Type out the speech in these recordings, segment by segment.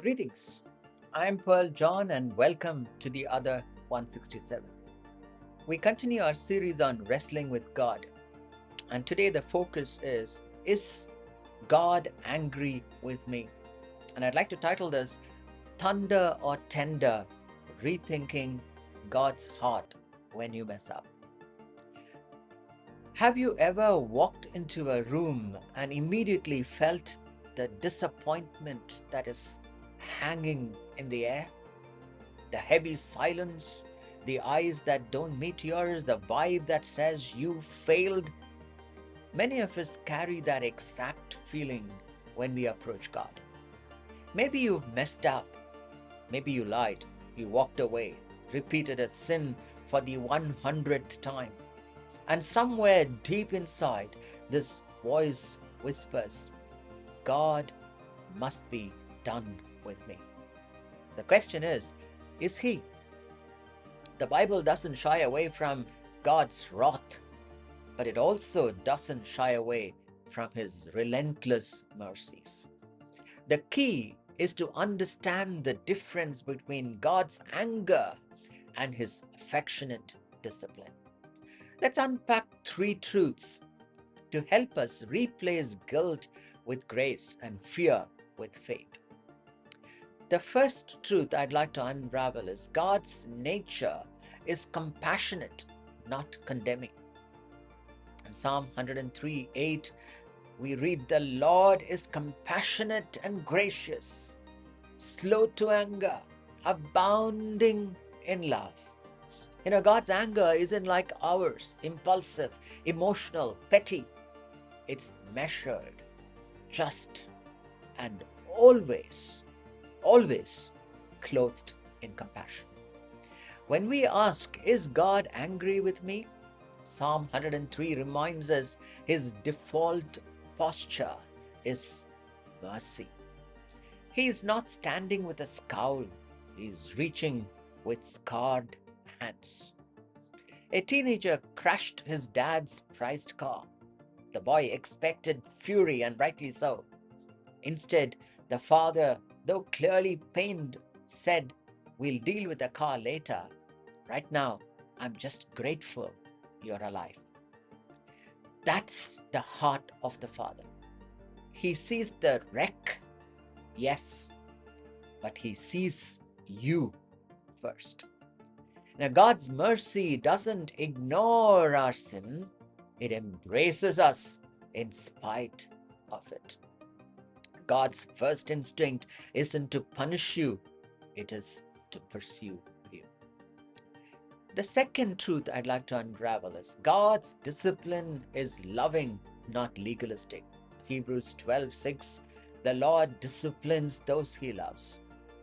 Greetings. I'm Pearl John and welcome to the other 167. We continue our series on wrestling with God. And today the focus is God angry with me? And I'd like to title this Thunder or Tender, Rethinking God's Heart When You Mess Up. Have you ever walked into a room and immediately felt the disappointment that is hanging in the air? The heavy silence, the eyes that don't meet yours, the vibe that says you failed. Many of us carry that exact feeling when we approach God. Maybe you've messed up. Maybe you lied. You walked away, repeated a sin for the 100th time. And somewhere deep inside, this voice whispers, God must be done with me. The question is He? The Bible doesn't shy away from God's wrath, but it also doesn't shy away from His relentless mercies. The key is to understand the difference between God's anger and His affectionate discipline. Let's unpack three truths to help us replace guilt with grace and fear with faith. The first truth I'd like to unravel is God's nature is compassionate, not condemning. In Psalm 103:8, we read, The Lord is compassionate and gracious, slow to anger, abounding in love. God's anger isn't like ours, impulsive, emotional, petty. It's measured, just, and always clothed in compassion. When we ask, is God angry with me? Psalm 103 reminds us His default posture is mercy. He is not standing with a scowl. He is reaching with scarred hands. A teenager crashed his dad's prized car. The boy expected fury, and rightly so. Instead, the father, though clearly pained, said, We'll deal with the car later. Right now, I'm just grateful you're alive. That's the heart of the Father. He sees the wreck, yes, but He sees you first. Now, God's mercy doesn't ignore our sin, it embraces us in spite of it. God's first instinct isn't to punish you, it is to pursue you. The second truth I'd like to unravel is God's discipline is loving, not legalistic. Hebrews 12:6, the Lord disciplines those He loves.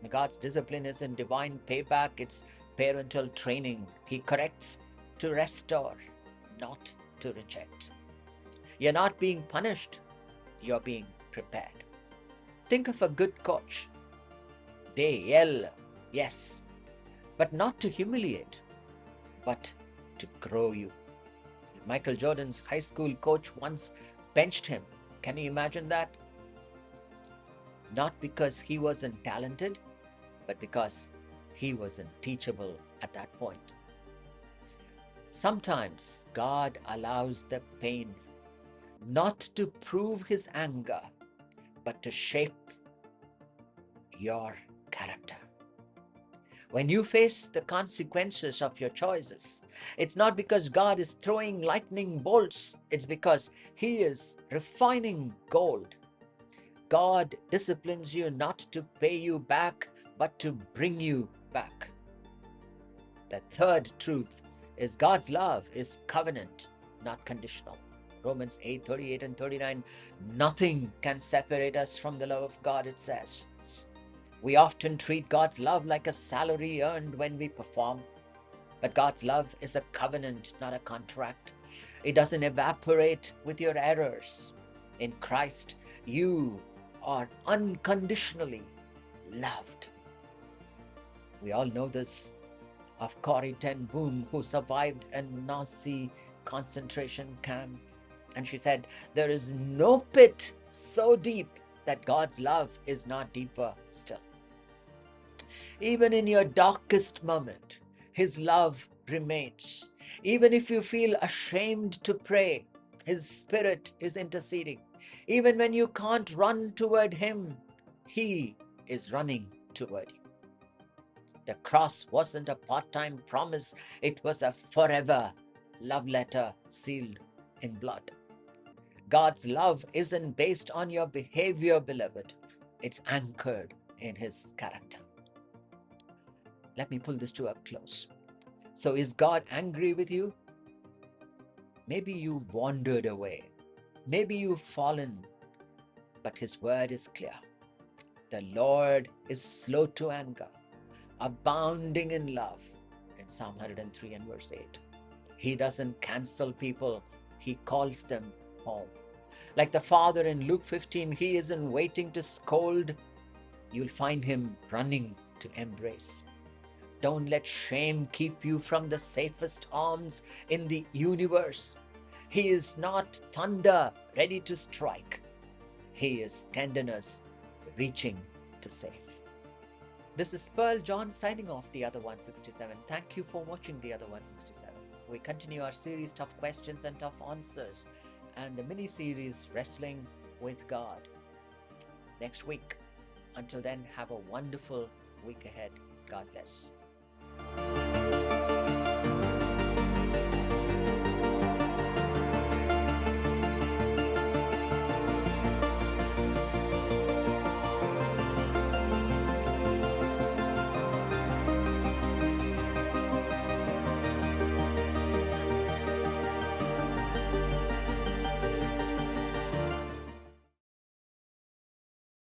God's discipline isn't divine payback, it's parental training. He corrects to restore, not to reject. You're not being punished, you're being prepared. Think of a good coach. They yell, yes, but not to humiliate, but to grow you. Michael Jordan's high school coach once benched him. Can you imagine that? Not because he wasn't talented, but because he wasn't teachable at that point. Sometimes God allows the pain not to prove His anger, but to shape your character. When you face the consequences of your choices, it's not because God is throwing lightning bolts, it's because He is refining gold. God disciplines you not to pay you back, but to bring you back. The third truth is God's love is covenant, not conditional. Romans 8:38 and 39, nothing can separate us from the love of God, it says. We often treat God's love like a salary earned when we perform. But God's love is a covenant, not a contract. It doesn't evaporate with your errors. In Christ, you are unconditionally loved. We all know this of Corrie ten Boom, who survived a Nazi concentration camp. And she said, there is no pit so deep that God's love is not deeper still. Even in your darkest moment, His love remains. Even if you feel ashamed to pray, His Spirit is interceding. Even when you can't run toward Him, He is running toward you. The cross wasn't a part-time promise, it was a forever love letter sealed in blood. God's love isn't based on your behavior, beloved. It's anchored in His character. Let me pull this to a close. So is God angry with you? Maybe you've wandered away. Maybe you've fallen. But His word is clear. The Lord is slow to anger, abounding in love. In Psalm 103 and verse 8. He doesn't cancel people. He calls them home. Like the Father in Luke 15, He isn't waiting to scold. You'll find Him running to embrace. Don't let shame keep you from the safest arms in the universe. He is not thunder ready to strike. He is tenderness reaching to save. This is Pearl John signing off The Other 167. Thank you for watching The Other 167. We continue our series Tough Questions and Tough Answers and the mini-series Wrestling with God next week. Until then, have a wonderful week ahead. God bless.